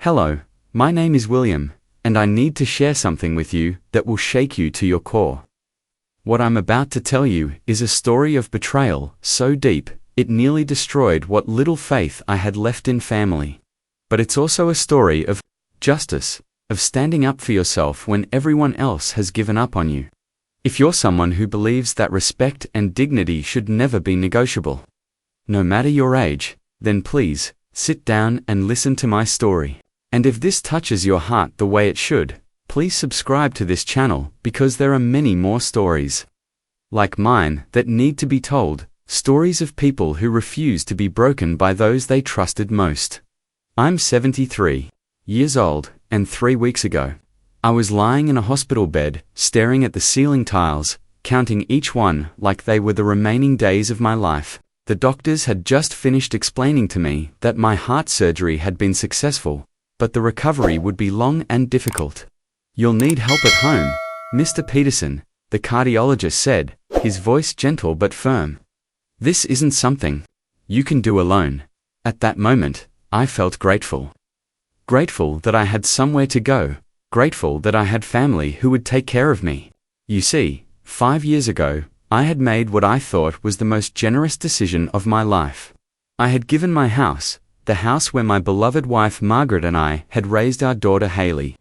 Hello, my name is William, and I need to share something with you that will shake you to your core. What I'm about to tell you is a story of betrayal so deep, it nearly destroyed what little faith I had left in family. But it's also a story of justice, of standing up for yourself when everyone else has given up on you. If you're someone who believes that respect and dignity should never be negotiable, no matter your age, then please, sit down and listen to my story. And if this touches your heart the way it should, please subscribe to this channel because there are many more stories like mine that need to be told, stories of people who refuse to be broken by those they trusted most. I'm 73 years old, and 3 weeks ago, I was lying in a hospital bed, staring at the ceiling tiles, counting each one like they were the remaining days of my life. The doctors had just finished explaining to me that my heart surgery had been successful, but the recovery would be long and difficult. "You'll need help at home, Mr. Peterson," the cardiologist said, his voice gentle but firm. "This isn't something you can do alone." At that moment, I felt grateful. Grateful that I had somewhere to go, grateful that I had family who would take care of me. You see, 5 years ago, I had made what I thought was the most generous decision of my life. I had given my house, the house where my beloved wife Margaret and I had raised our daughter Haley.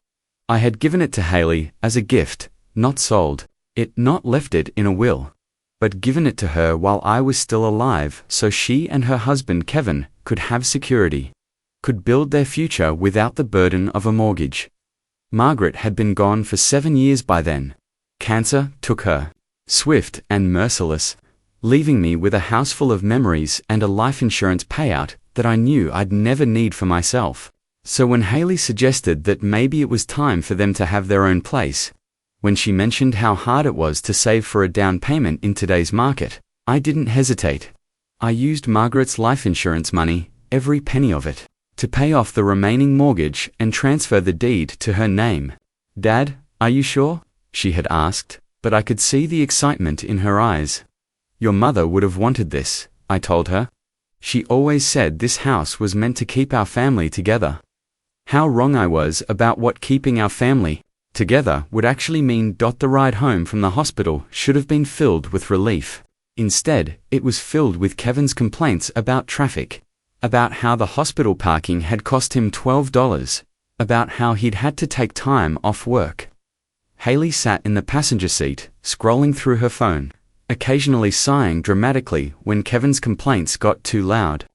I had given it to Haley as a gift, not sold it, not left it in a will, but given it to her while I was still alive so she and her husband Kevin could have security, could build their future without the burden of a mortgage. Margaret had been gone for 7 years by then. Cancer took her, swift and merciless, leaving me with a house full of memories and a life insurance payout that I knew I'd never need for myself. So when Haley suggested that maybe it was time for them to have their own place, when she mentioned how hard it was to save for a down payment in today's market, I didn't hesitate. I used Margaret's life insurance money, every penny of it, to pay off the remaining mortgage and transfer the deed to her name. "Dad, are you sure?" she had asked, but I could see the excitement in her eyes. "Your mother would have wanted this," I told her. "She always said this house was meant to keep our family together." How wrong I was about what keeping our family together would actually mean. The ride home from the hospital should have been filled with relief. Instead, it was filled with Kevin's complaints about traffic, about how the hospital parking had cost him $12, about how he'd had to take time off work. Haley sat in the passenger seat, scrolling through her phone, occasionally sighing dramatically when Kevin's complaints got too loud.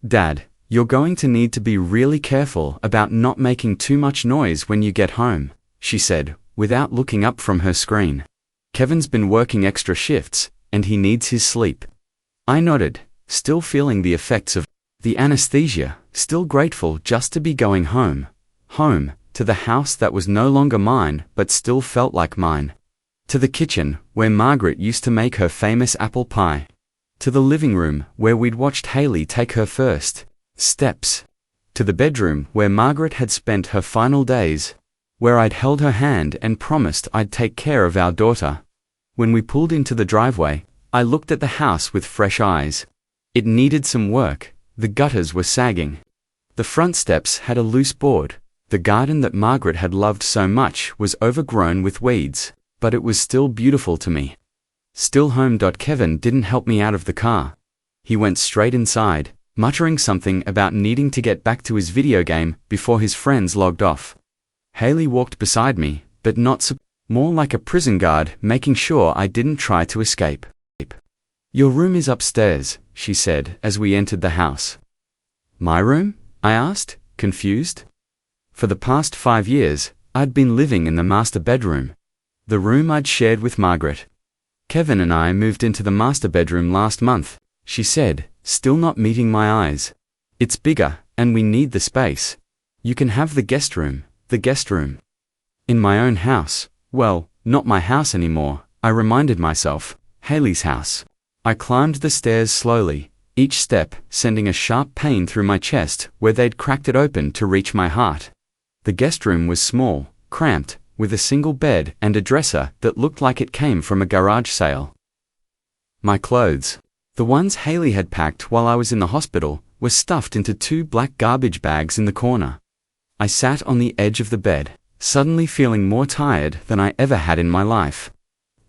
"Dad, you're going to need to be really careful about not making too much noise when you get home," she said, without looking up from her screen. "Kevin's been working extra shifts, and he needs his sleep." I nodded, still feeling the effects of the anesthesia, still grateful just to be going home. Home, to the house that was no longer mine but still felt like mine. To the kitchen, where Margaret used to make her famous apple pie. To the living room, where we'd watched Haley take her first steps. To the bedroom, where Margaret had spent her final days, where I'd held her hand and promised I'd take care of our daughter. When we pulled into the driveway, I looked at the house with fresh eyes. It needed some work. The gutters were sagging. The front steps had a loose board. The garden that Margaret had loved so much was overgrown with weeds, but it was still beautiful to me. Still home. Kevin didn't help me out of the car. He went straight inside, muttering something about needing to get back to his video game before his friends logged off. Haley walked beside me, but not more like a prison guard, making sure I didn't try to escape. "Your room is upstairs," she said as we entered the house. "My room?" I asked, confused. For the past 5 years, I'd been living in the master bedroom, the room I'd shared with Margaret. "Kevin and I moved into the master bedroom last month," she said, still not meeting my eyes. "It's bigger, and we need the space. You can have the guest room." The guest room. In my own house. Well, not my house anymore, I reminded myself. Haley's house. I climbed the stairs slowly, each step sending a sharp pain through my chest where they'd cracked it open to reach my heart. The guest room was small, cramped, with a single bed and a dresser that looked like it came from a garage sale. My clothes, the ones Haley had packed while I was in the hospital, were stuffed into 2 black garbage bags in the corner. I sat on the edge of the bed, suddenly feeling more tired than I ever had in my life.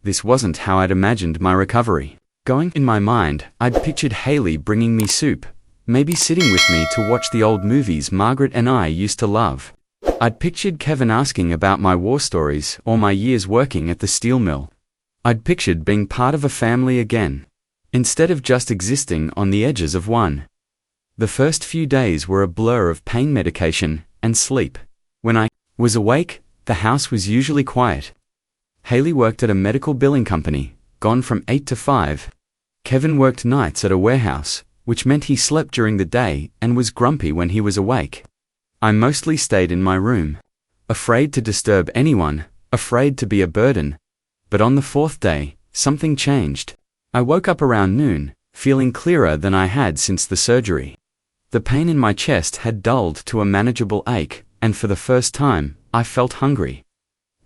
This wasn't how I'd imagined my recovery going. In my mind, I'd pictured Haley bringing me soup, maybe sitting with me to watch the old movies Margaret and I used to love. I'd pictured Kevin asking about my war stories or my years working at the steel mill. I'd pictured being part of a family again, instead of just existing on the edges of one. The first few days were a blur of pain medication and sleep. When I was awake, the house was usually quiet. Haley worked at a medical billing company, gone from 8 to 5. Kevin worked nights at a warehouse, which meant he slept during the day and was grumpy when he was awake. I mostly stayed in my room, afraid to disturb anyone, afraid to be a burden. But on the fourth day, something changed. I woke up around noon, feeling clearer than I had since the surgery. The pain in my chest had dulled to a manageable ache, and for the first time, I felt hungry.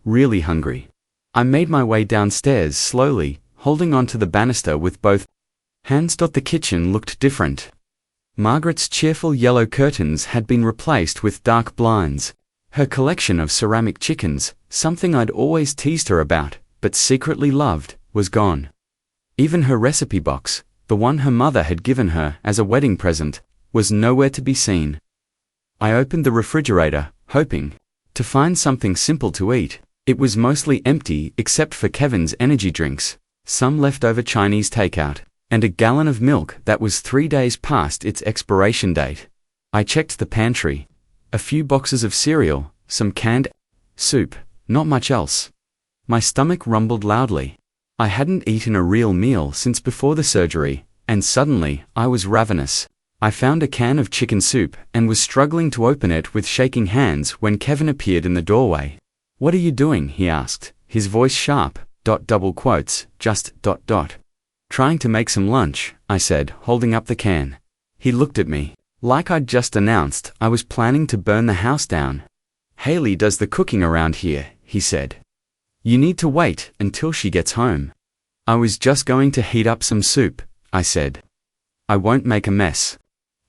Really hungry. I made my way downstairs slowly, holding onto the banister with both hands. The kitchen looked different. Margaret's cheerful yellow curtains had been replaced with dark blinds. Her collection of ceramic chickens, something I'd always teased her about, but secretly loved, was gone. Even her recipe box, the one her mother had given her as a wedding present, was nowhere to be seen. I opened the refrigerator, hoping to find something simple to eat. It was mostly empty except for Kevin's energy drinks, some leftover Chinese takeout, and a gallon of milk that was 3 days past its expiration date. I checked the pantry. A few boxes of cereal, some canned soup, not much else. My stomach rumbled loudly. I hadn't eaten a real meal since before the surgery, and suddenly, I was ravenous. I found a can of chicken soup and was struggling to open it with shaking hands when Kevin appeared in the doorway. "What are you doing?" he asked, his voice sharp, double quotes, just. "Trying to make some lunch," I said, holding up the can. He looked at me, like I'd just announced I was planning to burn the house down. "Haley does the cooking around here," he said. "You need to wait until she gets home." "I was just going to heat up some soup," I said. "I won't make a mess."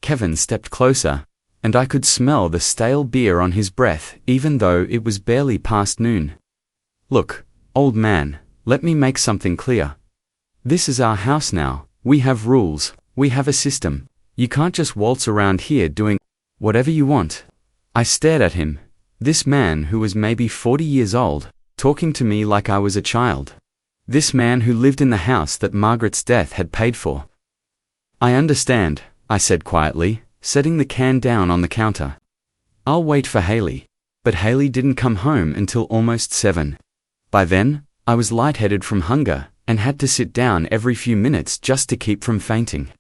Kevin stepped closer, and I could smell the stale beer on his breath even though it was barely past noon. "Look, old man, let me make something clear. This is our house now. We have rules, we have a system. You can't just waltz around here doing whatever you want." I stared at him, this man who was maybe 40 years old, talking to me like I was a child. This man who lived in the house that Margaret's death had paid for. "I understand," I said quietly, setting the can down on the counter. "I'll wait for Haley." But Haley didn't come home until almost 7. By then, I was lightheaded from hunger and had to sit down every few minutes just to keep from fainting.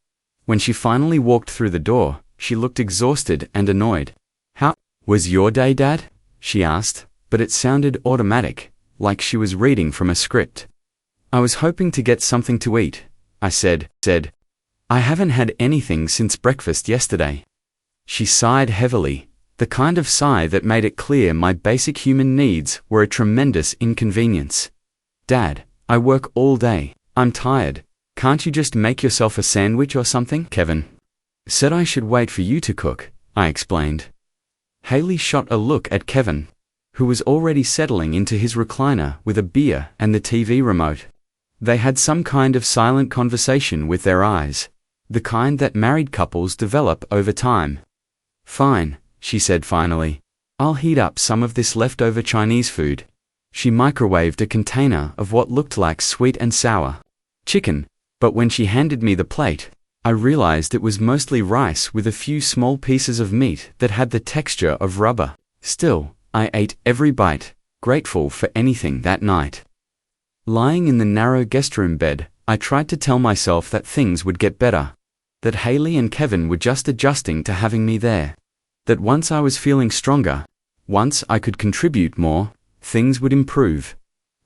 When she finally walked through the door, she looked exhausted and annoyed. "How was your day, Dad?" she asked, but it sounded automatic, like she was reading from a script. "I was hoping to get something to eat," I said. "I haven't had anything since breakfast yesterday." She sighed heavily, the kind of sigh that made it clear my basic human needs were a tremendous inconvenience. "Dad, I work all day. I'm tired. Can't you just make yourself a sandwich or something?" "Kevin said I should wait for you to cook," I explained. Haley shot a look at Kevin, who was already settling into his recliner with a beer and the TV remote. They had some kind of silent conversation with their eyes, the kind that married couples develop over time. "Fine," she said finally. "I'll heat up some of this leftover Chinese food." She microwaved a container of what looked like sweet and sour chicken, but when she handed me the plate, I realized it was mostly rice with a few small pieces of meat that had the texture of rubber. Still, I ate every bite, grateful for anything that night. Lying in the narrow guest room bed, I tried to tell myself that things would get better, that Haley and Kevin were just adjusting to having me there, that once I was feeling stronger, once I could contribute more, things would improve.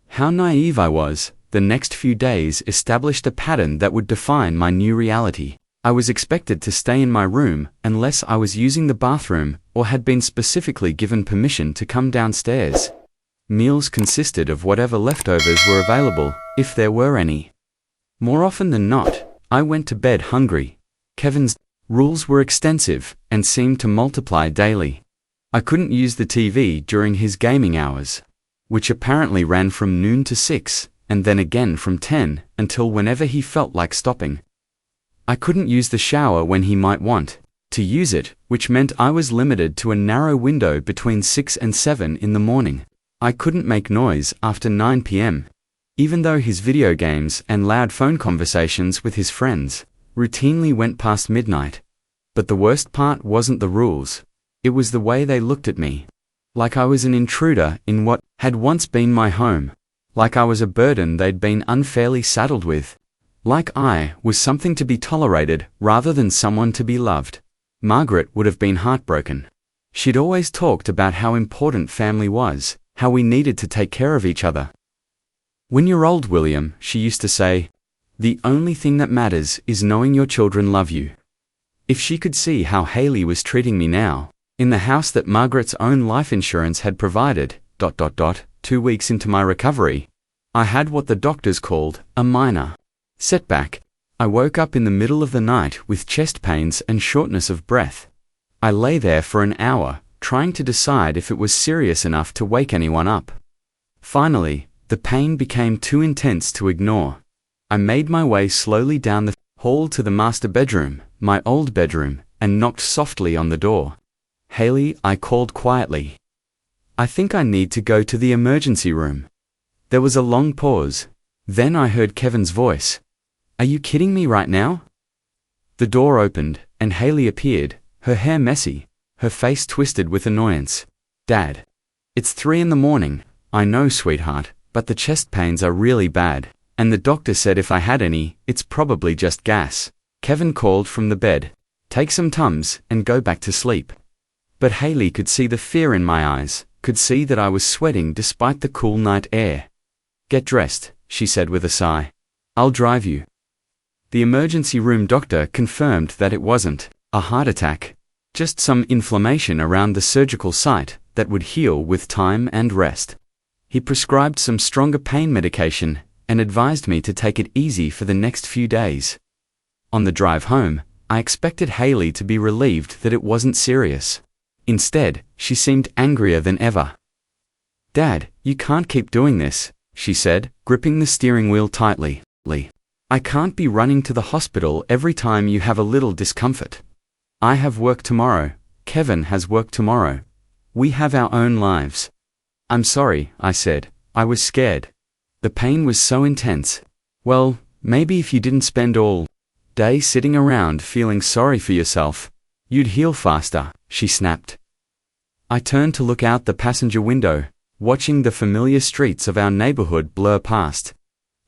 How naive I was. The next few days established a pattern that would define my new reality. I was expected to stay in my room unless I was using the bathroom or had been specifically given permission to come downstairs. Meals consisted of whatever leftovers were available, if there were any. More often than not, I went to bed hungry. Kevin's rules were extensive and seemed to multiply daily. I couldn't use the TV during his gaming hours, which apparently ran from noon to 6, and then again from 10 until whenever he felt like stopping. I couldn't use the shower when he might want to use it, which meant I was limited to a narrow window between 6 and 7 in the morning. I couldn't make noise after 9 p.m., even though his video games and loud phone conversations with his friends routinely went past midnight. But the worst part wasn't the rules. It was the way they looked at me. Like I was an intruder in what had once been my home. Like I was a burden they'd been unfairly saddled with. Like I was something to be tolerated rather than someone to be loved. Margaret would have been heartbroken. She'd always talked about how important family was, how we needed to take care of each other. "When you're old, William," she used to say, "the only thing that matters is knowing your children love you." If she could see how Haley was treating me now, in the house that Margaret's own life insurance had provided, 2 weeks into my recovery, I had what the doctors called a minor setback. I woke up in the middle of the night with chest pains and shortness of breath. I lay there for an hour, trying to decide if it was serious enough to wake anyone up. Finally, the pain became too intense to ignore. I made my way slowly down the hall to the master bedroom, my old bedroom, and knocked softly on the door. "Haley," I called quietly. "I think I need to go to the emergency room." There was a long pause. Then I heard Kevin's voice. "Are you kidding me right now?" The door opened, and Haley appeared, her hair messy, her face twisted with annoyance. "Dad, it's 3 in the morning. I know, sweetheart, but the chest pains are really bad, and the doctor said if I had any, it's probably just gas." Kevin called from the bed. "Take some Tums and go back to sleep." But Haley could see the fear in my eyes, could see that I was sweating despite the cool night air. "Get dressed," she said with a sigh. "I'll drive you." The emergency room doctor confirmed that it wasn't a heart attack, just some inflammation around the surgical site that would heal with time and rest. He prescribed some stronger pain medication and advised me to take it easy for the next few days. On the drive home, I expected Haley to be relieved that it wasn't serious. Instead, she seemed angrier than ever. "Dad, you can't keep doing this," she said, gripping the steering wheel tightly. "I can't be running to the hospital every time you have a little discomfort. I have work tomorrow. Kevin has work tomorrow. We have our own lives." "I'm sorry," I said. I was scared. The pain was so intense. "Well, maybe if you didn't spend all day sitting around feeling sorry for yourself, you'd heal faster," she snapped. I turned to look out the passenger window, watching the familiar streets of our neighborhood blur past.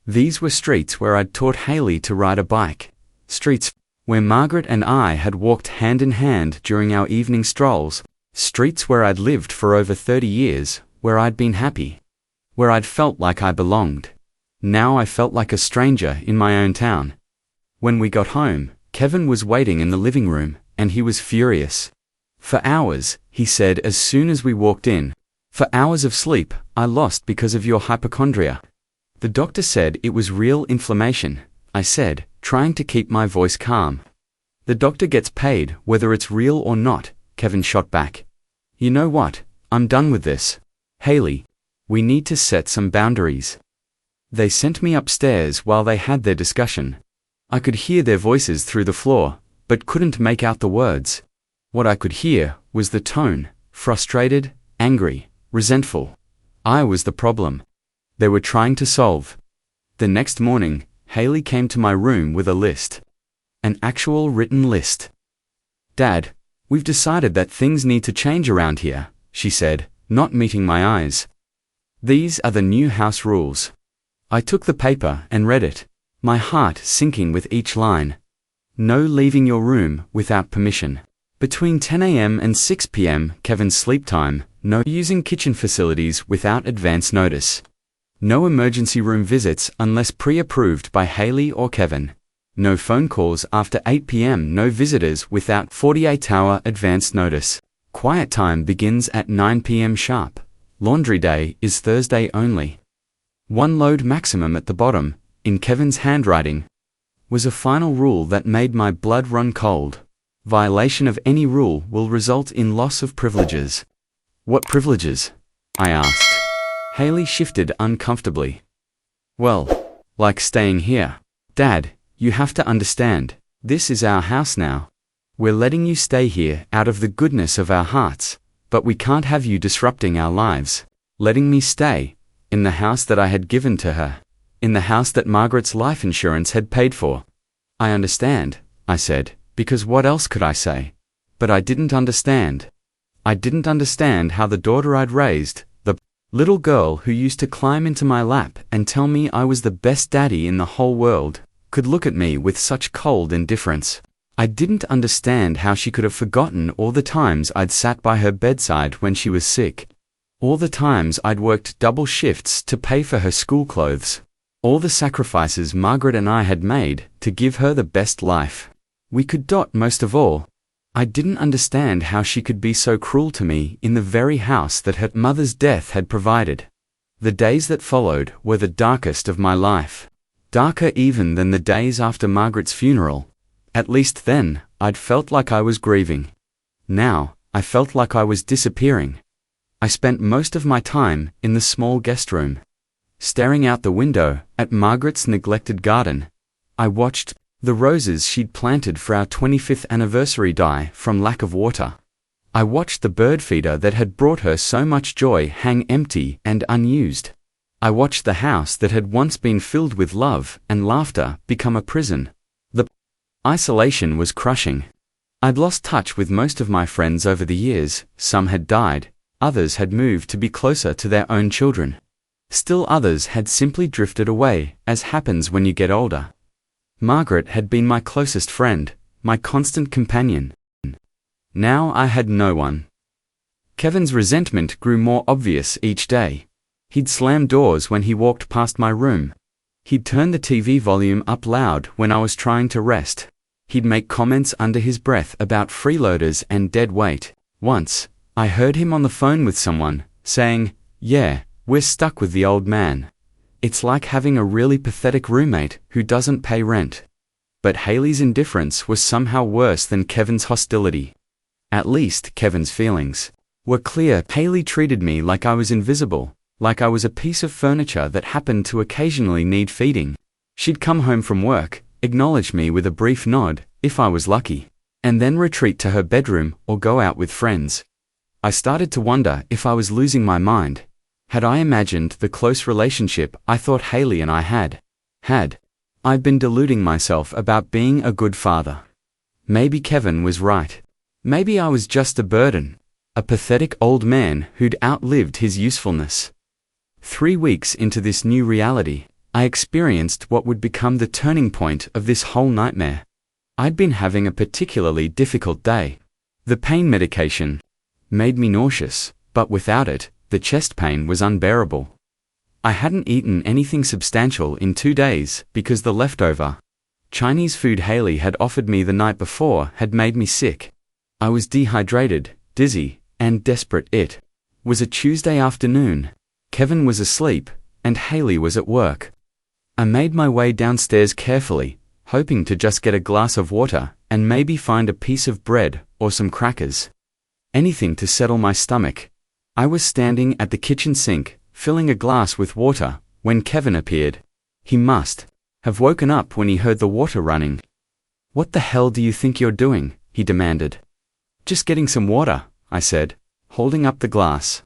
These were streets where I'd taught Haley to ride a bike. Streets where Margaret and I had walked hand in hand during our evening strolls. Streets where I'd lived for over 30 years, where I'd been happy, where I'd felt like I belonged. Now I felt like a stranger in my own town. When we got home, Kevin was waiting in the living room, and he was furious. "For hours," he said as soon as we walked in. "For hours of sleep I lost because of your hypochondria." "The doctor said it was real inflammation," I said, trying to keep my voice calm. "The doctor gets paid whether it's real or not," Kevin shot back. "You know what? I'm done with this. Haley, we need to set some boundaries." They sent me upstairs while they had their discussion. I could hear their voices through the floor, but couldn't make out the words. What I could hear was the tone, frustrated, angry, resentful. I was the problem they were trying to solve. The next morning, Haley came to my room with a list. An actual written list. "Dad, we've decided that things need to change around here," she said, not meeting my eyes. "These are the new house rules." I took the paper and read it, my heart sinking with each line. "No leaving your room without permission. Between 10 a.m. and 6 p.m. Kevin's sleep time. No using kitchen facilities without advance notice. No emergency room visits unless pre-approved by Haley or Kevin. No phone calls after 8 p.m. No visitors without 48-hour advance notice. Quiet time begins at 9 p.m. sharp. Laundry day is Thursday only." One load maximum at the bottom, in Kevin's handwriting, was a final rule that made my blood run cold. Violation of any rule will result in loss of privileges. What privileges? I asked. Haley shifted uncomfortably. Well, like staying here. Dad, you have to understand, this is our house now. We're letting you stay here out of the goodness of our hearts, but we can't have you disrupting our lives. Letting me stay, in the house that I had given to her, in the house that Margaret's life insurance had paid for. I understand, I said, because what else could I say? But I didn't understand. I didn't understand how the daughter I'd raised, the little girl who used to climb into my lap and tell me I was the best daddy in the whole world, could look at me with such cold indifference. I didn't understand how she could have forgotten all the times I'd sat by her bedside when she was sick. All the times I'd worked double shifts to pay for her school clothes. All the sacrifices Margaret and I had made to give her the best life. We could. Most of all, I didn't understand how she could be so cruel to me in the very house that her mother's death had provided. The days that followed were the darkest of my life. Darker even than the days after Margaret's funeral. At least then, I'd felt like I was grieving. Now, I felt like I was disappearing. I spent most of my time in the small guest room. Staring out the window at Margaret's neglected garden, I watched the roses she'd planted for our 25th anniversary die from lack of water. I watched the bird feeder that had brought her so much joy hang empty and unused. I watched the house that had once been filled with love and laughter become a prison. The isolation was crushing. I'd lost touch with most of my friends over the years. Some had died, others had moved to be closer to their own children. Still others had simply drifted away, as happens when you get older. Margaret had been my closest friend, my constant companion. Now I had no one. Kevin's resentment grew more obvious each day. He'd slam doors when he walked past my room. He'd turn the TV volume up loud when I was trying to rest. He'd make comments under his breath about freeloaders and dead weight. Once, I heard him on the phone with someone, saying, "Yeah, we're stuck with the old man. It's like having a really pathetic roommate who doesn't pay rent." But Haley's indifference was somehow worse than Kevin's hostility. At least Kevin's feelings were clear. Haley treated me like I was invisible, like I was a piece of furniture that happened to occasionally need feeding. She'd come home from work, acknowledge me with a brief nod, if I was lucky, and then retreat to her bedroom or go out with friends. I started to wonder if I was losing my mind. Had I imagined the close relationship I thought Haley and I had? Had I been deluding myself about being a good father? Maybe Kevin was right. Maybe I was just a burden, a pathetic old man who'd outlived his usefulness. 3 weeks into this new reality, I experienced what would become the turning point of this whole nightmare. I'd been having a particularly difficult day. The pain medication made me nauseous, but without it, the chest pain was unbearable. I hadn't eaten anything substantial in 2 days because the leftover Chinese food Haley had offered me the night before had made me sick. I was dehydrated, dizzy, and desperate. It was a Tuesday afternoon. Kevin was asleep, and Haley was at work. I made my way downstairs carefully, hoping to just get a glass of water and maybe find a piece of bread or some crackers. Anything to settle my stomach. I was standing at the kitchen sink, filling a glass with water, when Kevin appeared. He must have woken up when he heard the water running. "What the hell do you think you're doing?" he demanded. "Just getting some water," I said, holding up the glass.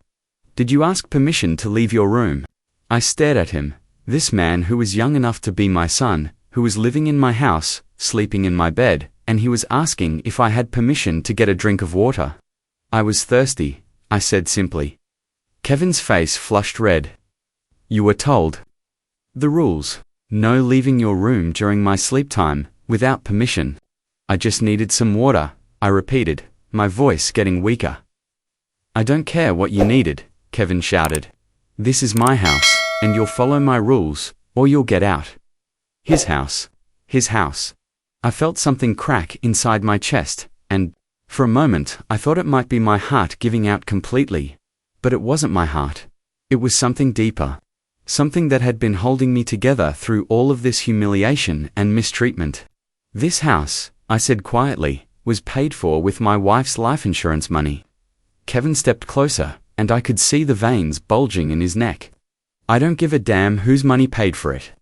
"Did you ask permission to leave your room?" I stared at him, this man who was young enough to be my son, who was living in my house, sleeping in my bed, and he was asking if I had permission to get a drink of water. "I was thirsty," I said simply. Kevin's face flushed red. "You were told the rules. No leaving your room during my sleep time, without permission." "I just needed some water," I repeated, my voice getting weaker. "I don't care what you needed," Kevin shouted. "This is my house, and you'll follow my rules, or you'll get out." His house. His house. I felt something crack inside my chest, and for a moment I thought it might be my heart giving out completely. But it wasn't my heart. It was something deeper. Something that had been holding me together through all of this humiliation and mistreatment. "This house," I said quietly, "was paid for with my wife's life insurance money." Kevin stepped closer, and I could see the veins bulging in his neck. "I don't give a damn whose money paid for it.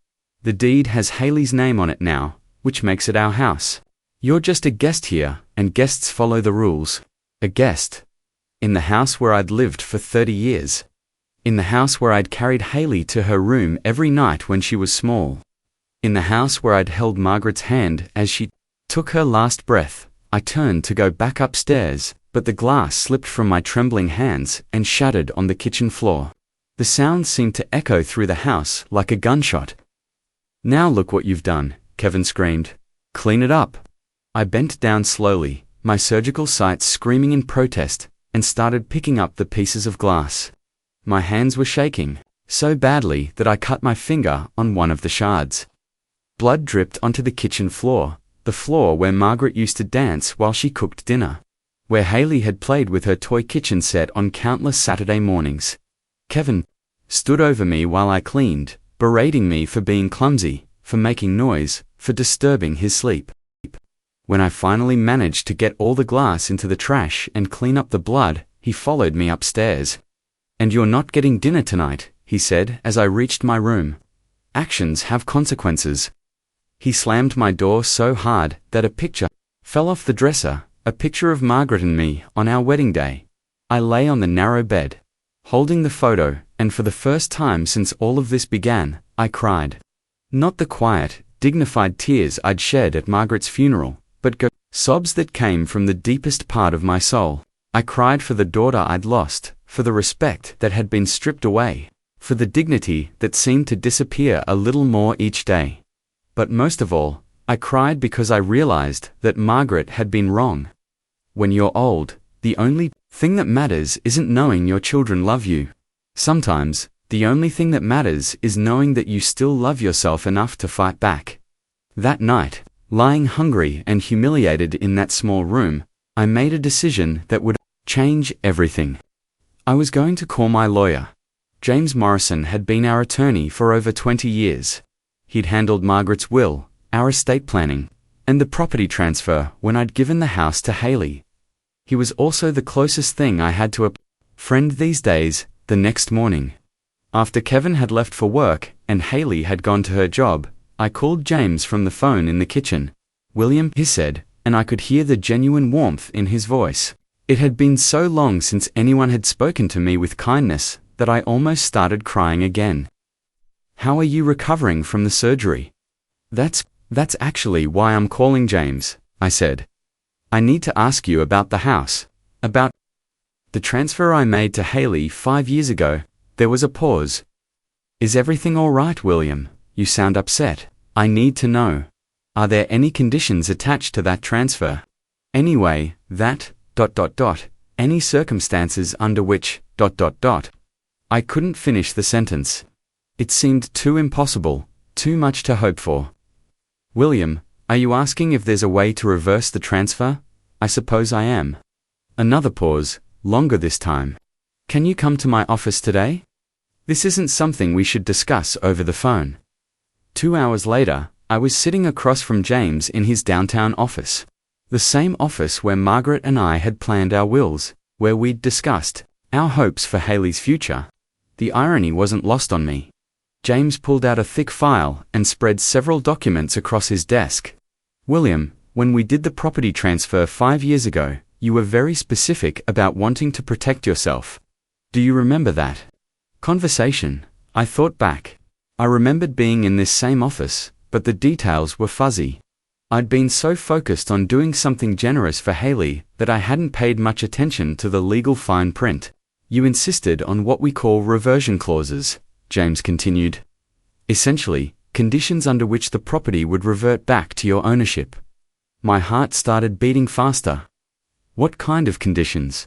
The deed has Haley's name on it now, which makes it our house. You're just a guest here, and guests follow the rules." A guest? In the house where I'd lived for 30 years. In the house where I'd carried Haley to her room every night when she was small. In the house where I'd held Margaret's hand as she took her last breath. I turned to go back upstairs, but the glass slipped from my trembling hands and shattered on the kitchen floor. The sound seemed to echo through the house like a gunshot. "Now look what you've done," Kevin screamed. "Clean it up." I bent down slowly, my surgical sight screaming in protest, and started picking up the pieces of glass. My hands were shaking, so badly that I cut my finger on one of the shards. Blood dripped onto the kitchen floor, the floor where Margaret used to dance while she cooked dinner, where Haley had played with her toy kitchen set on countless Saturday mornings. Kevin stood over me while I cleaned, berating me for being clumsy, for making noise, for disturbing his sleep. When I finally managed to get all the glass into the trash and clean up the blood, he followed me upstairs. "And you're not getting dinner tonight," he said as I reached my room. "Actions have consequences." He slammed my door so hard that a picture fell off the dresser, a picture of Margaret and me on our wedding day. I lay on the narrow bed, holding the photo, and for the first time since all of this began, I cried. Not the quiet, dignified tears I'd shed at Margaret's funeral, but sobs that came from the deepest part of my soul. I cried for the daughter I'd lost, for the respect that had been stripped away, for the dignity that seemed to disappear a little more each day. But most of all, I cried because I realized that Margaret had been wrong. When you're old, the only thing that matters isn't knowing your children love you. Sometimes, the only thing that matters is knowing that you still love yourself enough to fight back. That night, lying hungry and humiliated in that small room, I made a decision that would change everything. I was going to call my lawyer. James Morrison had been our attorney for over 20 years. He'd handled Margaret's will, our estate planning, and the property transfer when I'd given the house to Haley. He was also the closest thing I had to a friend these days. The next morning, after Kevin had left for work and Haley had gone to her job, I called James from the phone in the kitchen. "William," he said, and I could hear the genuine warmth in his voice. It had been so long since anyone had spoken to me with kindness that I almost started crying again. "How are you recovering from the surgery?" That's actually why I'm calling, James," I said. "I need to ask you about the house, about the transfer I made to Haley 5 years ago." There was a pause. "Is everything all right, William? You sound upset. I need to know. Are there any conditions attached to that transfer? Anyway, any circumstances under which, I couldn't finish the sentence. It seemed too impossible, too much to hope for. "William, are you asking if there's a way to reverse the transfer?" "I suppose I am." Another pause, longer this time. "Can you come to my office today? This isn't something we should discuss over the phone." 2 hours later, I was sitting across from James in his downtown office. The same office where Margaret and I had planned our wills, where we'd discussed our hopes for Haley's future. The irony wasn't lost on me. James pulled out a thick file and spread several documents across his desk. "William, when we did the property transfer 5 years ago, you were very specific about wanting to protect yourself. Do you remember that conversation?" I thought back. I remembered being in this same office, but the details were fuzzy. I'd been so focused on doing something generous for Haley that I hadn't paid much attention to the legal fine print. "You insisted on what we call reversion clauses," James continued. "Essentially, conditions under which the property would revert back to your ownership." My heart started beating faster. "What kind of conditions?"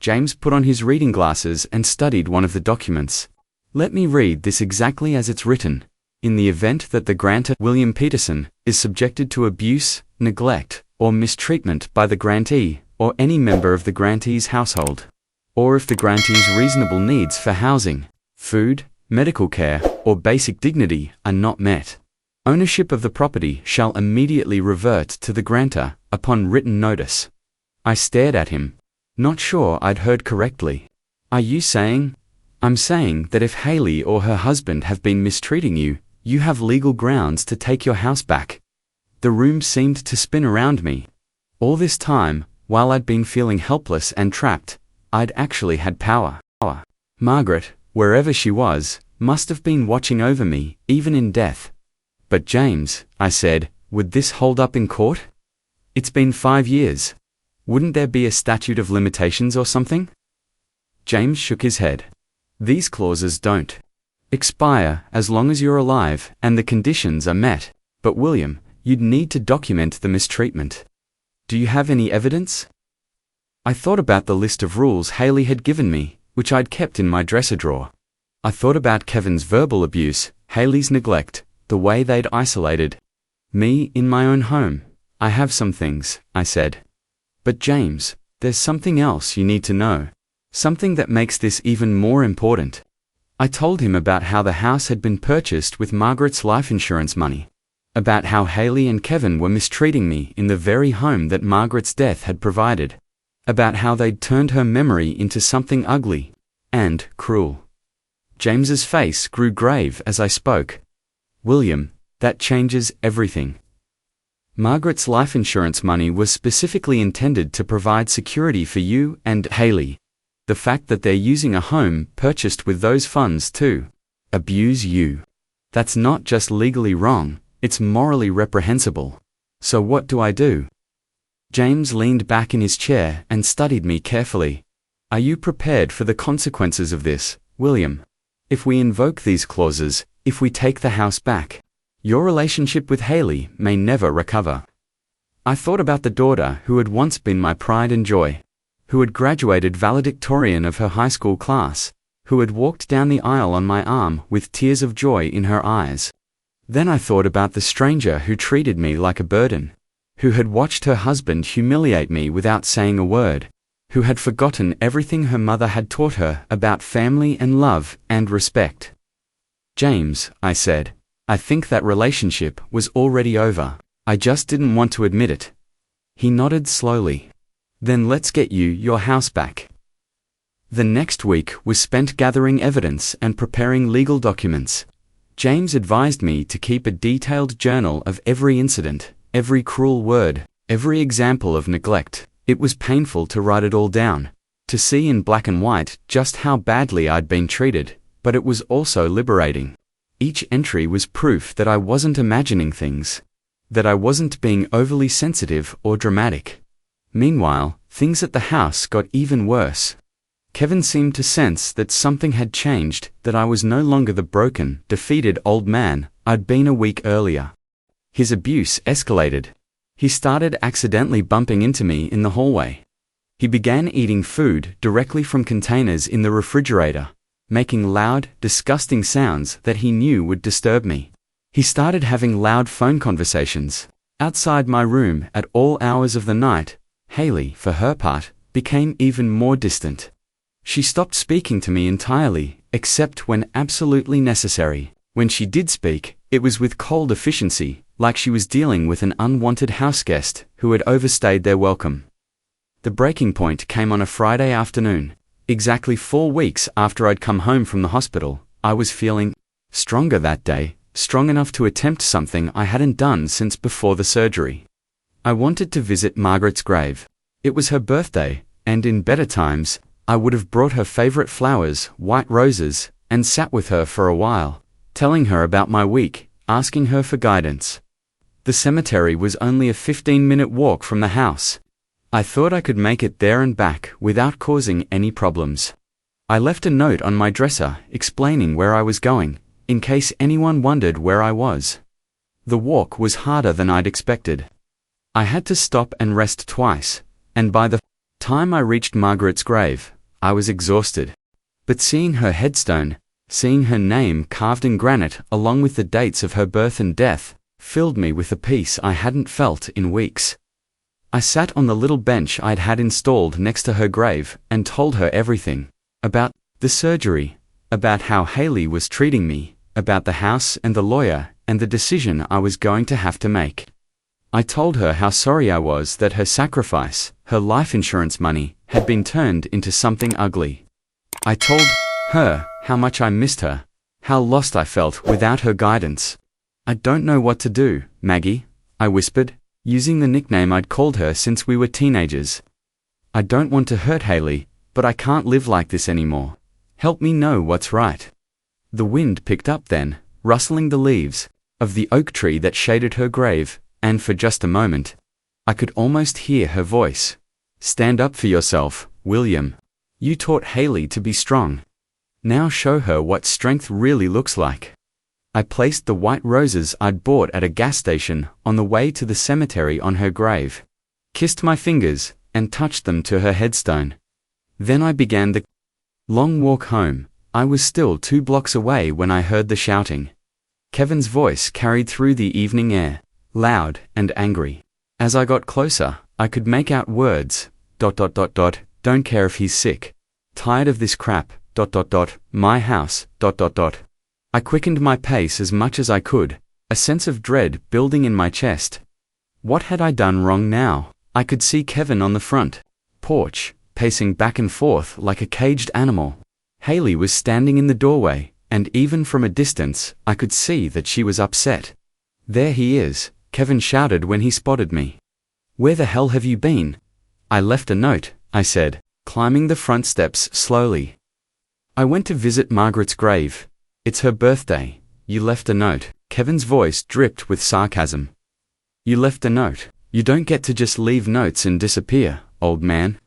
James put on his reading glasses and studied one of the documents. "Let me read this exactly as it's written. In the event that the grantor, William Peterson, is subjected to abuse, neglect, or mistreatment by the grantee, or any member of the grantee's household, or if the grantee's reasonable needs for housing, food, medical care, or basic dignity are not met, ownership of the property shall immediately revert to the grantor upon written notice." I stared at him, not sure I'd heard correctly. Are you saying? I'm saying that if Haley or her husband have been mistreating you, you have legal grounds to take your house back. The room seemed to spin around me. All this time, while I'd been feeling helpless and trapped, I'd actually had power. Margaret, wherever she was, must have been watching over me, even in death. But James, I said, would this hold up in court? It's been 5 years. Wouldn't there be a statute of limitations or something? James shook his head. These clauses don't expire as long as you're alive and the conditions are met. But William, you'd need to document the mistreatment. Do you have any evidence? I thought about the list of rules Haley had given me, which I'd kept in my dresser drawer. I thought about Kevin's verbal abuse, Haley's neglect, the way they'd isolated me in my own home. I have some things, I said. But James, there's something else you need to know. Something that makes this even more important. I told him about how the house had been purchased with Margaret's life insurance money. About how Haley and Kevin were mistreating me in the very home that Margaret's death had provided. About how they'd turned her memory into something ugly and cruel. James's face grew grave as I spoke. William, that changes everything. Margaret's life insurance money was specifically intended to provide security for you and Haley. The fact that they're using a home purchased with those funds to abuse you. That's not just legally wrong, it's morally reprehensible. So what do I do? James leaned back in his chair and studied me carefully. Are you prepared for the consequences of this, William? If we invoke these clauses, if we take the house back, your relationship with Haley may never recover. I thought about the daughter who had once been my pride and joy, who had graduated valedictorian of her high school class, who had walked down the aisle on my arm with tears of joy in her eyes. Then I thought about the stranger who treated me like a burden, who had watched her husband humiliate me without saying a word, who had forgotten everything her mother had taught her about family and love and respect. James, I said, I think that relationship was already over. I just didn't want to admit it. He nodded slowly. Then let's get you your house back. The next week was spent gathering evidence and preparing legal documents. James advised me to keep a detailed journal of every incident, every cruel word, every example of neglect. It was painful to write it all down, to see in black and white just how badly I'd been treated, but it was also liberating. Each entry was proof that I wasn't imagining things, that I wasn't being overly sensitive or dramatic. Meanwhile, things at the house got even worse. Kevin seemed to sense that something had changed, that I was no longer the broken, defeated old man I'd been a week earlier. His abuse escalated. He started accidentally bumping into me in the hallway. He began eating food directly from containers in the refrigerator, making loud, disgusting sounds that he knew would disturb me. He started having loud phone conversations outside my room at all hours of the night. Haley, for her part, became even more distant. She stopped speaking to me entirely, except when absolutely necessary. When she did speak, it was with cold efficiency, like she was dealing with an unwanted houseguest who had overstayed their welcome. The breaking point came on a Friday afternoon. Exactly 4 weeks after I'd come home from the hospital, I was feeling stronger that day, strong enough to attempt something I hadn't done since before the surgery. I wanted to visit Margaret's grave. It was her birthday, and in better times, I would have brought her favorite flowers, white roses, and sat with her for a while, telling her about my week, asking her for guidance. The cemetery was only a 15-minute walk from the house. I thought I could make it there and back without causing any problems. I left a note on my dresser explaining where I was going, in case anyone wondered where I was. The walk was harder than I'd expected. I had to stop and rest twice, and by the time I reached Margaret's grave, I was exhausted. But seeing her headstone, seeing her name carved in granite along with the dates of her birth and death, filled me with a peace I hadn't felt in weeks. I sat on the little bench I'd had installed next to her grave and told her everything. About the surgery, about how Haley was treating me, about the house and the lawyer and the decision I was going to have to make. I told her how sorry I was that her sacrifice, her life insurance money, had been turned into something ugly. I told her how much I missed her, how lost I felt without her guidance. I don't know what to do, Maggie, I whispered, using the nickname I'd called her since we were teenagers. I don't want to hurt Haley, but I can't live like this anymore. Help me know what's right. The wind picked up then, rustling the leaves of the oak tree that shaded her grave, and for just a moment, I could almost hear her voice. Stand up for yourself, William. You taught Haley to be strong. Now show her what strength really looks like. I placed the white roses I'd bought at a gas station on the way to the cemetery on her grave, kissed my fingers, and touched them to her headstone. Then I began the long walk home. I was still 2 blocks away when I heard the shouting. Kevin's voice carried through the evening air, loud and angry. As I got closer, I could make out words, ... Don't care if he's sick. Tired of this crap, ... My house, ... I quickened my pace as much as I could, a sense of dread building in my chest. What had I done wrong now? I could see Kevin on the front porch, pacing back and forth like a caged animal. Haley was standing in the doorway, and even from a distance, I could see that she was upset. There he is, Kevin shouted when he spotted me. Where the hell have you been? I left a note, I said, climbing the front steps slowly. I went to visit Margaret's grave. It's her birthday. You left a note. Kevin's voice dripped with sarcasm. You left a note. You don't get to just leave notes and disappear, old man.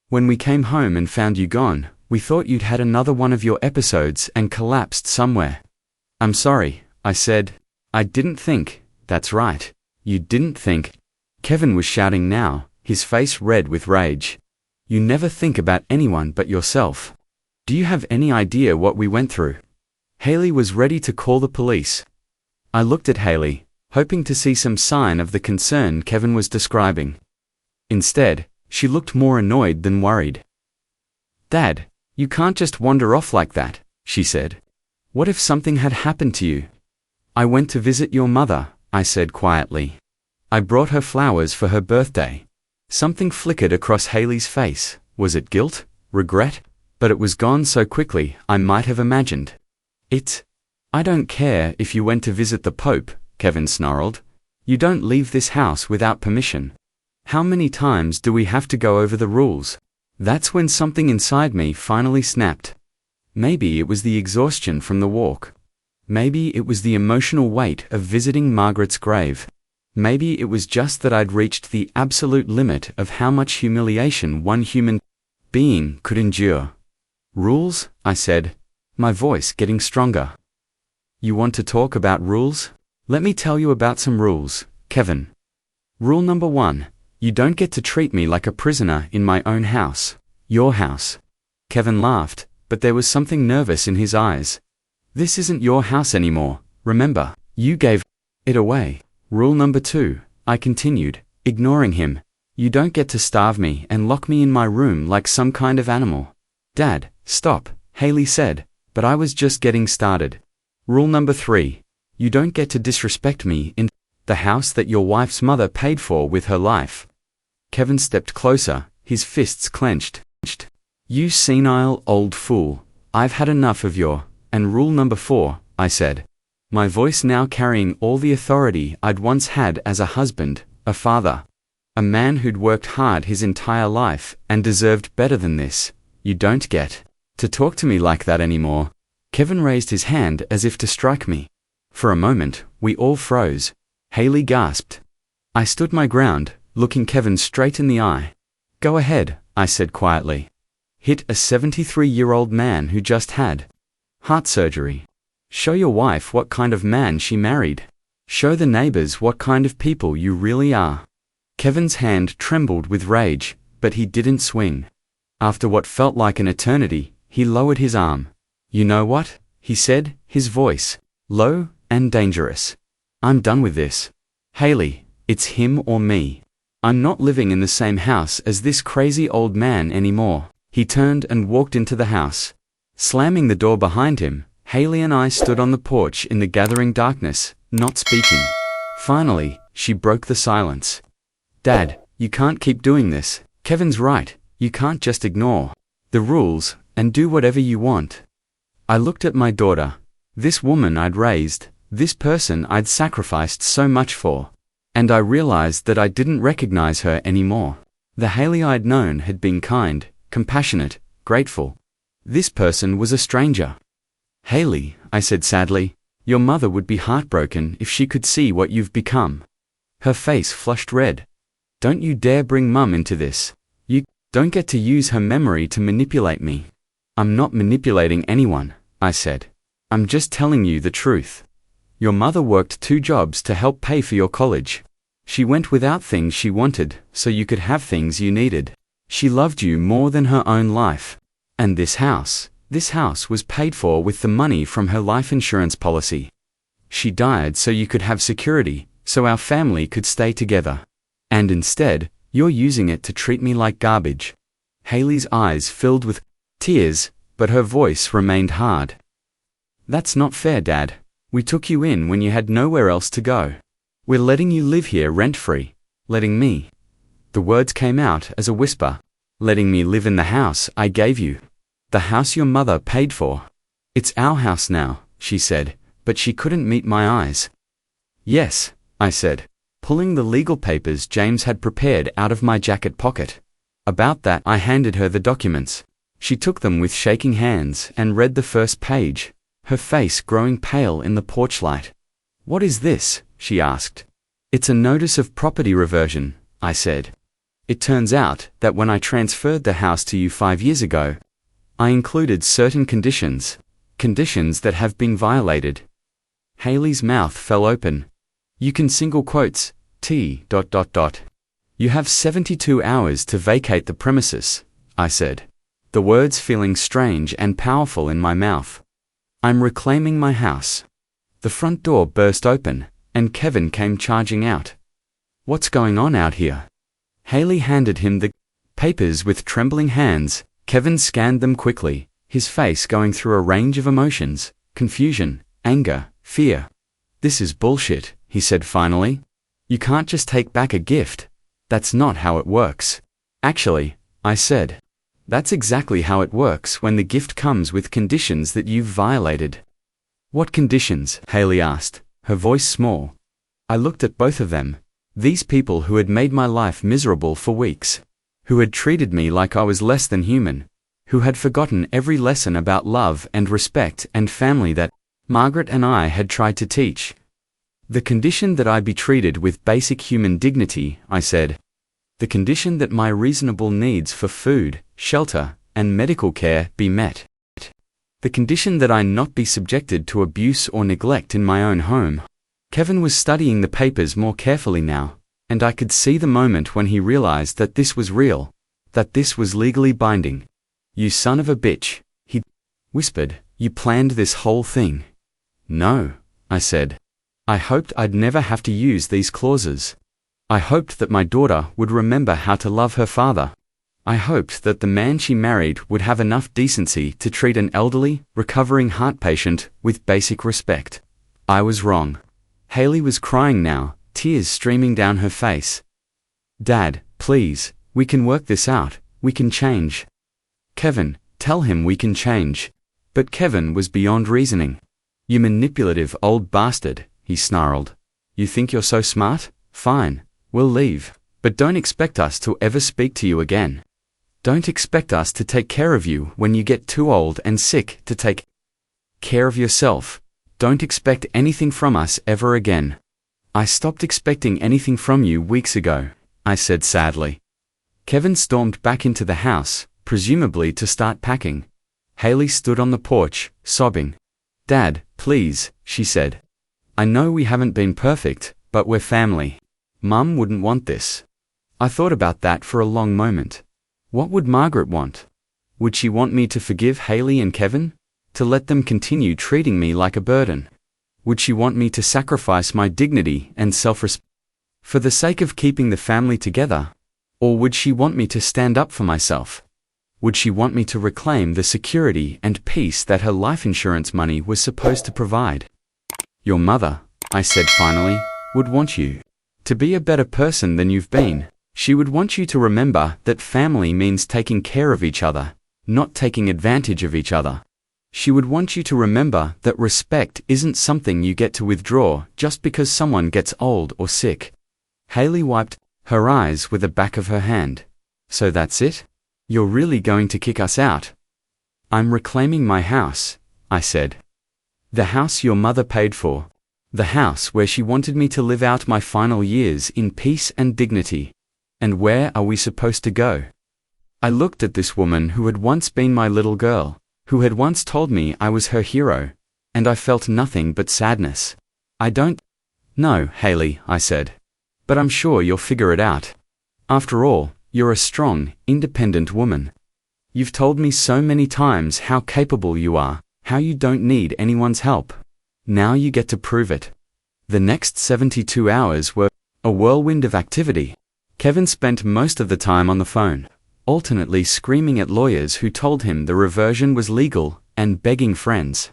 When we came home and found you gone, we thought you'd had another one of your episodes and collapsed somewhere. I'm sorry, I said. I didn't think. That's right. You didn't think. Kevin was shouting now, his face red with rage. You never think about anyone but yourself. Do you have any idea what we went through? Haley was ready to call the police. I looked at Haley, hoping to see some sign of the concern Kevin was describing. Instead, she looked more annoyed than worried. Dad, you can't just wander off like that, she said. What if something had happened to you? I went to visit your mother, I said quietly. I brought her flowers for her birthday. Something flickered across Haley's face. Was it guilt? Regret? But it was gone so quickly, I might have imagined. I don't care if you went to visit the Pope, Kevin snarled. You don't leave this house without permission. How many times do we have to go over the rules? That's when something inside me finally snapped. Maybe it was the exhaustion from the walk. Maybe it was the emotional weight of visiting Margaret's grave. Maybe it was just that I'd reached the absolute limit of how much humiliation one human being could endure. Rules? I said, my voice getting stronger. You want to talk about rules? Let me tell you about some rules, Kevin. Rule number 1. You don't get to treat me like a prisoner in my own house. Your house. Kevin laughed, but there was something nervous in his eyes. This isn't your house anymore, remember, you gave it away. Rule number 2, I continued, ignoring him. You don't get to starve me and lock me in my room like some kind of animal. Dad, stop, Haley said, but I was just getting started. Rule number 3, you don't get to disrespect me in the house that your wife's mother paid for with her life. Kevin stepped closer, his fists clenched. You senile old fool, I've had enough of your... And rule number 4, I said, my voice now carrying all the authority I'd once had as a husband, a father, a man who'd worked hard his entire life and deserved better than this. You don't get to talk to me like that anymore. Kevin raised his hand as if to strike me. For a moment, we all froze. Haley gasped. I stood my ground, looking Kevin straight in the eye. Go ahead, I said quietly. Hit a 73-year-old man who just had heart surgery. Show your wife what kind of man she married. Show the neighbors what kind of people you really are. Kevin's hand trembled with rage, but he didn't swing. After what felt like an eternity, he lowered his arm. You know what? He said, his voice low and dangerous. I'm done with this. Haley, it's him or me. I'm not living in the same house as this crazy old man anymore. He turned and walked into the house. Slamming the door behind him, Haley and I stood on the porch in the gathering darkness, not speaking. Finally, she broke the silence. Dad, you can't keep doing this. Kevin's right, you can't just ignore the rules and do whatever you want. I looked at my daughter, this woman I'd raised, this person I'd sacrificed so much for, and I realized that I didn't recognize her anymore. The Haley I'd known had been kind, compassionate, grateful. This person was a stranger. Haley, I said sadly, your mother would be heartbroken if she could see what you've become. Her face flushed red. Don't you dare bring Mum into this. You don't get to use her memory to manipulate me. I'm not manipulating anyone, I said. I'm just telling you the truth. Your mother worked 2 jobs to help pay for your college. She went without things she wanted so you could have things you needed. She loved you more than her own life. And this house was paid for with the money from her life insurance policy. She died so you could have security, so our family could stay together. And instead, you're using it to treat me like garbage. Haley's eyes filled with tears, but her voice remained hard. That's not fair, Dad. We took you in when you had nowhere else to go. We're letting you live here rent-free. Letting me. The words came out as a whisper. Letting me live in the house I gave you. The house your mother paid for. It's our house now, she said, but she couldn't meet my eyes. Yes, I said, pulling the legal papers James had prepared out of my jacket pocket. About that, I handed her the documents. She took them with shaking hands and read the first page, her face growing pale in the porch light. What is this? She asked. It's a notice of property reversion, I said. It turns out that when I transferred the house to you 5 years ago, I included certain conditions that have been violated. Haley's mouth fell open. You can single quotes, T. You have 72 hours to vacate the premises, I said, the words feeling strange and powerful in my mouth. I'm reclaiming my house. The front door burst open, and Kevin came charging out. What's going on out here? Haley handed him the papers with trembling hands. Kevin scanned them quickly, his face going through a range of emotions, confusion, anger, fear. This is bullshit, he said finally. You can't just take back a gift. That's not how it works. Actually, I said. That's exactly how it works when the gift comes with conditions that you've violated. What conditions? Haley asked, her voice small. I looked at both of them. These people who had made my life miserable for weeks. Who had treated me like I was less than human. Who had forgotten every lesson about love and respect and family that Margaret and I had tried to teach. The condition that I be treated with basic human dignity, I said. The condition that my reasonable needs for food, shelter, and medical care be met. The condition that I not be subjected to abuse or neglect in my own home. Kevin was studying the papers more carefully now, and I could see the moment when he realized that this was real, that this was legally binding. You son of a bitch, he whispered, you planned this whole thing. No, I said. I hoped I'd never have to use these clauses. I hoped that my daughter would remember how to love her father. I hoped that the man she married would have enough decency to treat an elderly, recovering heart patient with basic respect. I was wrong. Haley was crying now, tears streaming down her face. Dad, please, we can work this out, we can change. Kevin, tell him we can change. But Kevin was beyond reasoning. You manipulative old bastard, he snarled. You think you're so smart? Fine, we'll leave. But don't expect us to ever speak to you again. Don't expect us to take care of you when you get too old and sick to take care of yourself. Don't expect anything from us ever again. I stopped expecting anything from you weeks ago, I said sadly. Kevin stormed back into the house, presumably to start packing. Haley stood on the porch, sobbing. Dad, please, she said. I know we haven't been perfect, but we're family. Mum wouldn't want this. I thought about that for a long moment. What would Margaret want? Would she want me to forgive Haley and Kevin? To let them continue treating me like a burden? Would she want me to sacrifice my dignity and self-respect for the sake of keeping the family together? Or would she want me to stand up for myself? Would she want me to reclaim the security and peace that her life insurance money was supposed to provide? Your mother, I said finally, would want you to be a better person than you've been. She would want you to remember that family means taking care of each other, not taking advantage of each other. She would want you to remember that respect isn't something you get to withdraw just because someone gets old or sick. Haley wiped her eyes with the back of her hand. So that's it? You're really going to kick us out? I'm reclaiming my house, I said. The house your mother paid for. The house where she wanted me to live out my final years in peace and dignity. And where are we supposed to go? I looked at this woman who had once been my little girl, who had once told me I was her hero, and I felt nothing but sadness. I don't know, Haley, I said. But I'm sure you'll figure it out. After all, you're a strong, independent woman. You've told me so many times how capable you are, how you don't need anyone's help. Now you get to prove it. The next 72 hours were a whirlwind of activity. Kevin spent most of the time on the phone, alternately screaming at lawyers who told him the reversion was legal and begging friends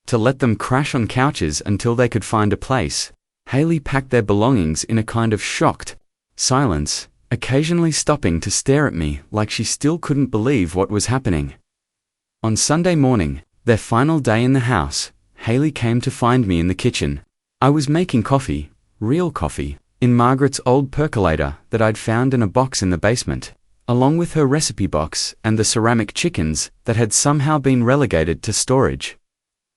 to let them crash on couches until they could find a place. Haley packed their belongings in a kind of shocked silence, occasionally stopping to stare at me like she still couldn't believe what was happening. On Sunday morning, their final day in the house, Haley came to find me in the kitchen. I was making coffee, real coffee, in Margaret's old percolator that I'd found in a box in the basement, along with her recipe box and the ceramic chickens that had somehow been relegated to storage.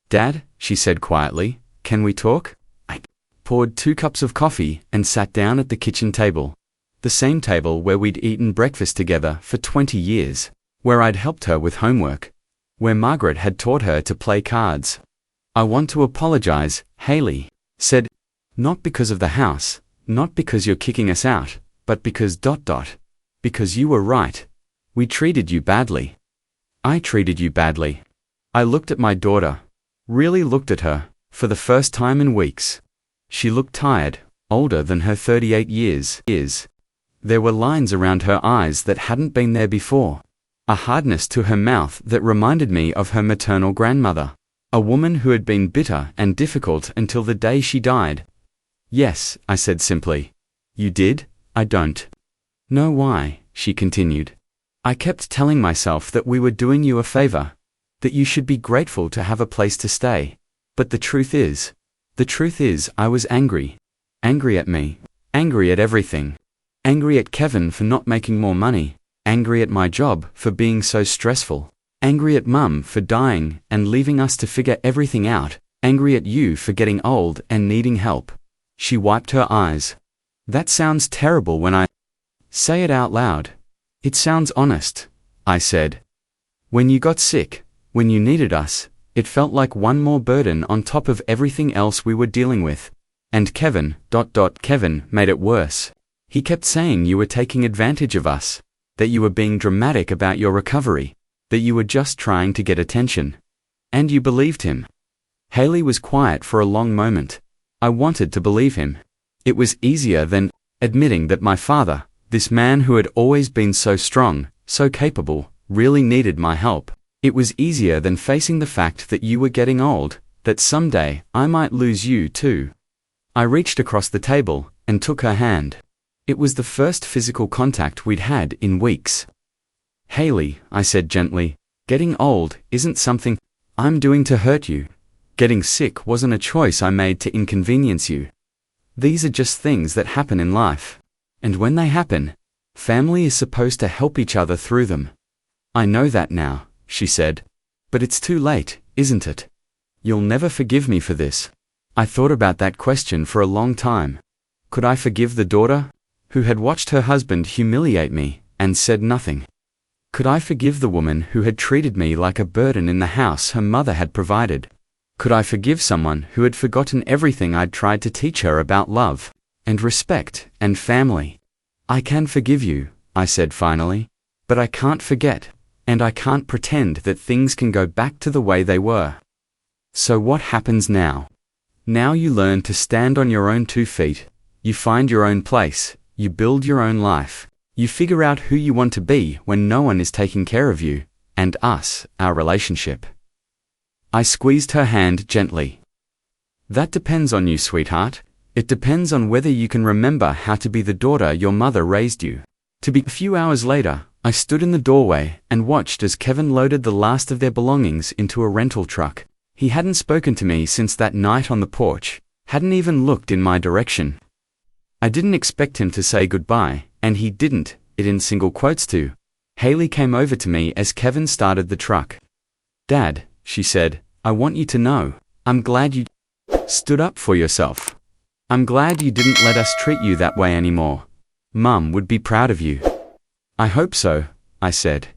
Dad, she said quietly, can we talk? I poured 2 cups of coffee and sat down at the kitchen table, the same table where we'd eaten breakfast together for 20 years, where I'd helped her with homework, where Margaret had taught her to play cards. I want to apologize, Haley said, not because of the house, not because you're kicking us out, but because ... because you were right. We treated you badly. I treated you badly. I looked at my daughter, really looked at her, for the first time in weeks. She looked tired, older than her 38 years. There were lines around her eyes that hadn't been there before, a hardness to her mouth that reminded me of her maternal grandmother, a woman who had been bitter and difficult until the day she died. Yes, I said simply. You did? I don't know why, she continued. I kept telling myself that we were doing you a favor, that you should be grateful to have a place to stay. But the truth is I was angry. Angry at me. Angry at everything. Angry at Kevin for not making more money. Angry at my job for being so stressful. Angry at Mum for dying and leaving us to figure everything out. Angry at you for getting old and needing help. She wiped her eyes. That sounds terrible when I say it out loud. It sounds honest, I said. When you got sick, when you needed us, it felt like one more burden on top of everything else we were dealing with. And Kevin made it worse. He kept saying you were taking advantage of us, that you were being dramatic about your recovery, that you were just trying to get attention. And you believed him. Haley was quiet for a long moment. I wanted to believe him. It was easier than admitting that my father, this man who had always been so strong, so capable, really needed my help. It was easier than facing the fact that you were getting old, that someday I might lose you too. I reached across the table and took her hand. It was the first physical contact we'd had in weeks. Haley, I said gently, getting old isn't something I'm doing to hurt you. Getting sick wasn't a choice I made to inconvenience you. These are just things that happen in life. And when they happen, family is supposed to help each other through them. I know that now, she said. But it's too late, isn't it? You'll never forgive me for this. I thought about that question for a long time. Could I forgive the daughter, who had watched her husband humiliate me, and said nothing? Could I forgive the woman who had treated me like a burden in the house her mother had provided? Could I forgive someone who had forgotten everything I'd tried to teach her about love, and respect, and family? I can forgive you, I said finally, but I can't forget, and I can't pretend that things can go back to the way they were. So what happens now? Now you learn to stand on your own 2 feet, you find your own place, you build your own life, you figure out who you want to be when no one is taking care of you, and us, our relationship. I squeezed her hand gently. That depends on you, sweetheart. It depends on whether you can remember how to be the daughter your mother raised you to be. A few hours later, I stood in the doorway and watched as Kevin loaded the last of their belongings into a rental truck. He hadn't spoken to me since that night on the porch, hadn't even looked in my direction. I didn't expect him to say goodbye, and he didn't, it in single quotes too. Haley came over to me as Kevin started the truck. "Dad," she said, "I want you to know, I'm glad you stood up for yourself. I'm glad you didn't let us treat you that way anymore. Mum would be proud of you." "I hope so," I said.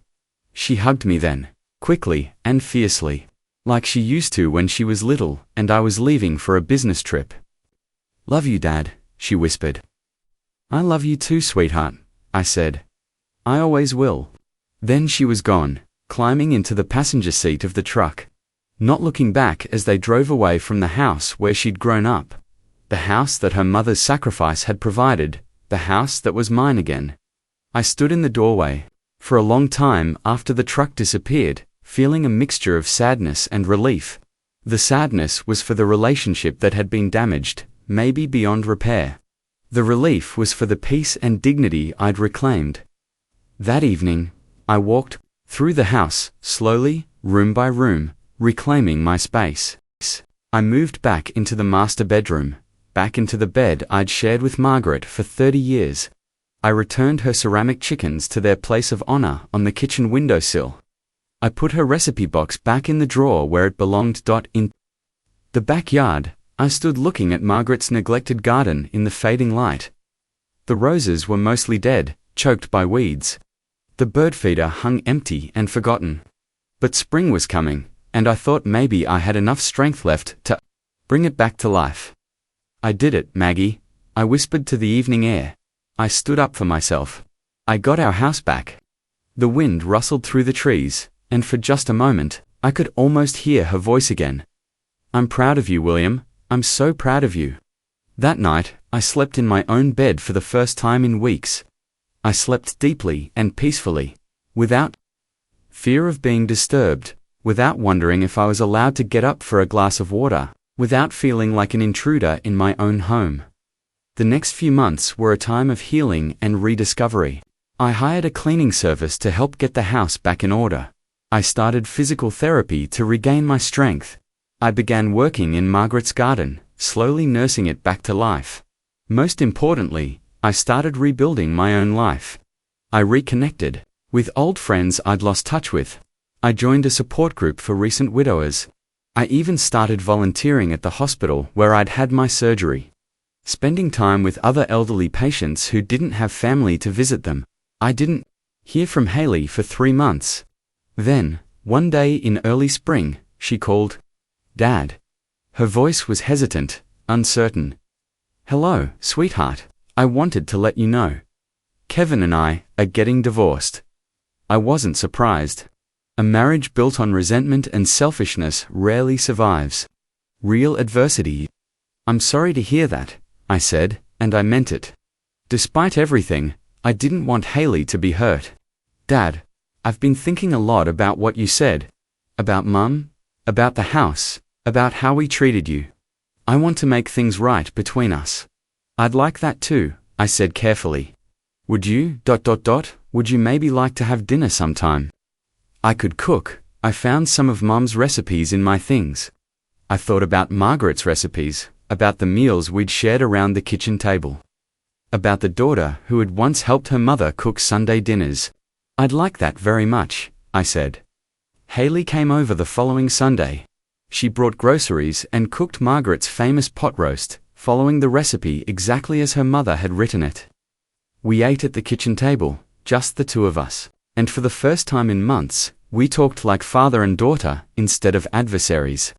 She hugged me then, quickly and fiercely, like she used to when she was little and I was leaving for a business trip. "Love you, Dad," she whispered. "I love you too, sweetheart," I said. "I always will." Then she was gone, climbing into the passenger seat of the truck, not looking back as they drove away from the house where she'd grown up, the house that her mother's sacrifice had provided, the house that was mine again. I stood in the doorway, for a long time after the truck disappeared, feeling a mixture of sadness and relief. The sadness was for the relationship that had been damaged, maybe beyond repair. The relief was for the peace and dignity I'd reclaimed. That evening, I walked through the house, slowly, room by room, reclaiming my space. I moved back into the master bedroom, back into the bed I'd shared with Margaret for 30 years. I returned her ceramic chickens to their place of honor on the kitchen windowsill. I put her recipe box back in the drawer where it belonged. In the backyard, I stood looking at Margaret's neglected garden in the fading light. The roses were mostly dead, choked by weeds. The bird feeder hung empty and forgotten. But spring was coming, and I thought maybe I had enough strength left to bring it back to life. "I did it, Maggie," I whispered to the evening air. I stood up for myself. I got our house back. The wind rustled through the trees, and for just a moment, I could almost hear her voice again. "I'm proud of you, William. I'm so proud of you." That night, I slept in my own bed for the first time in weeks. I slept deeply and peacefully, without fear of being disturbed, without wondering if I was allowed to get up for a glass of water, without feeling like an intruder in my own home. The next few months were a time of healing and rediscovery. I hired a cleaning service to help get the house back in order. I started physical therapy to regain my strength. I began working in Margaret's garden, slowly nursing it back to life. Most importantly, I started rebuilding my own life. I reconnected with old friends I'd lost touch with. I joined a support group for recent widowers. I even started volunteering at the hospital where I'd had my surgery. Spending time with other elderly patients who didn't have family to visit them. I didn't hear from Haley for 3 months. Then, one day in early spring, she called. "Dad." Her voice was hesitant, uncertain. "Hello, sweetheart. I wanted to let you know. Kevin and I are getting divorced." I wasn't surprised. A marriage built on resentment and selfishness rarely survives real adversity. "I'm sorry to hear that," I said, and I meant it. Despite everything, I didn't want Haley to be hurt. "Dad, I've been thinking a lot about what you said. About Mum, about the house, about how we treated you. I want to make things right between us." "I'd like that too," I said carefully. Would you, would you maybe like to have dinner sometime?" I could cook. I found some of Mum's recipes in my things. I thought about Margaret's recipes, about the meals we'd shared around the kitchen table. About the daughter who had once helped her mother cook Sunday dinners. "I'd like that very much," I said. Haley came over the following Sunday. She brought groceries and cooked Margaret's famous pot roast, following the recipe exactly as her mother had written it. We ate at the kitchen table, just the two of us, and for the first time in months, we talked like father and daughter instead of adversaries.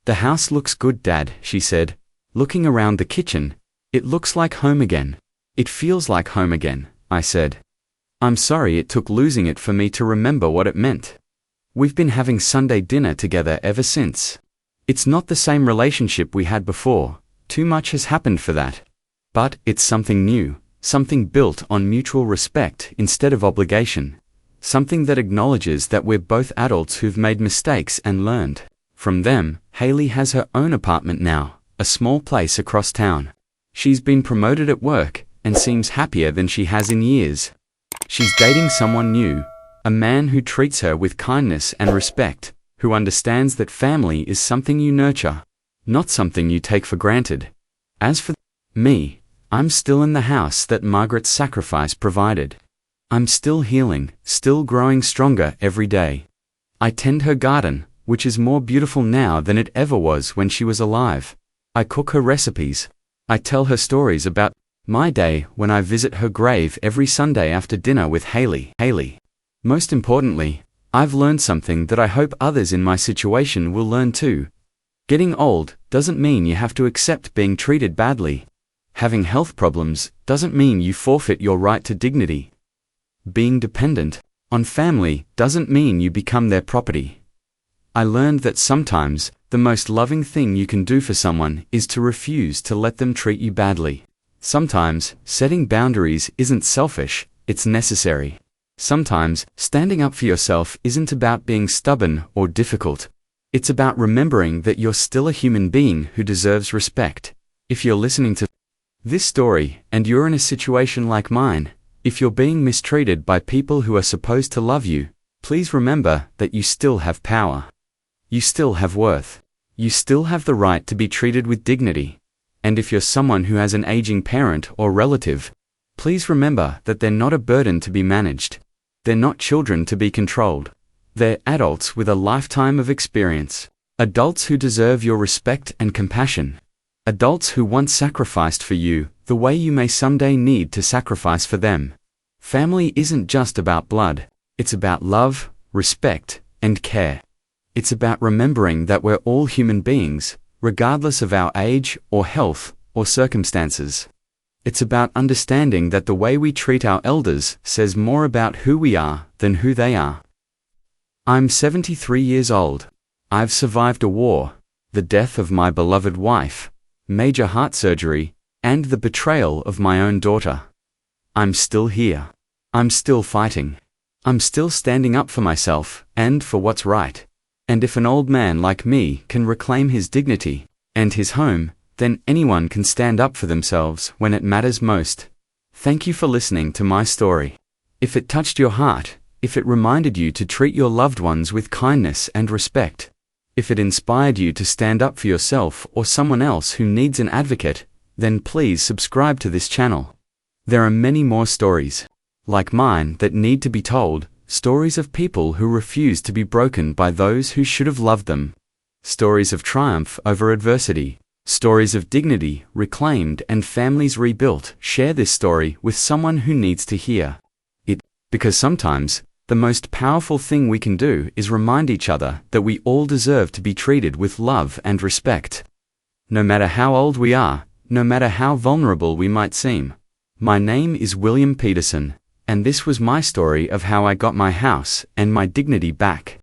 "The house looks good, Dad," she said, looking around the kitchen. "It looks like home again." "It feels like home again," I said. "I'm sorry it took losing it for me to remember what it meant. We've been having Sunday dinner together ever since. It's not the same relationship we had before, too much has happened for that. But it's something new, something built on mutual respect instead of obligation, something that acknowledges that we're both adults who've made mistakes and learned from them." Haley has her own apartment now, a small place across town. She's been promoted at work, and seems happier than she has in years. She's dating someone new, a man who treats her with kindness and respect, who understands that family is something you nurture, not something you take for granted. As for me, I'm still in the house that Margaret's sacrifice provided. I'm still healing, still growing stronger every day. I tend her garden, which is more beautiful now than it ever was when she was alive. I cook her recipes. I tell her stories about my day when I visit her grave every Sunday after dinner with Haley. Most importantly, I've learned something that I hope others in my situation will learn too. Getting old doesn't mean you have to accept being treated badly. Having health problems doesn't mean you forfeit your right to dignity. Being dependent on family doesn't mean you become their property. I learned that sometimes the most loving thing you can do for someone is to refuse to let them treat you badly. Sometimes setting boundaries isn't selfish, it's necessary. Sometimes standing up for yourself isn't about being stubborn or difficult. It's about remembering that you're still a human being who deserves respect. If you're listening to this story and you're in a situation like mine, if you're being mistreated by people who are supposed to love you, please remember that you still have power. You still have worth. You still have the right to be treated with dignity. And if you're someone who has an aging parent or relative, please remember that they're not a burden to be managed. They're not children to be controlled. They're adults with a lifetime of experience. Adults who deserve your respect and compassion. Adults who once sacrificed for you the way you may someday need to sacrifice for them. Family isn't just about blood. It's about love, respect, and care. It's about remembering that we're all human beings, regardless of our age or health or circumstances. It's about understanding that the way we treat our elders says more about who we are than who they are. I'm 73 years old. I've survived a war, the death of my beloved wife, major heart surgery, and the betrayal of my own daughter. I'm still here. I'm still fighting. I'm still standing up for myself and for what's right. And if an old man like me can reclaim his dignity and his home, then anyone can stand up for themselves when it matters most. Thank you for listening to my story. If it touched your heart, if it reminded you to treat your loved ones with kindness and respect, if it inspired you to stand up for yourself or someone else who needs an advocate, then please subscribe to this channel. There are many more stories like mine that need to be told, stories of people who refuse to be broken by those who should have loved them. Stories of triumph over adversity. Stories of dignity reclaimed and families rebuilt. Share this story with someone who needs to hear it, because sometimes the most powerful thing we can do is remind each other that we all deserve to be treated with love and respect. No matter how old we are, no matter how vulnerable we might seem. My name is William Peterson, and this was my story of how I got my house and my dignity back.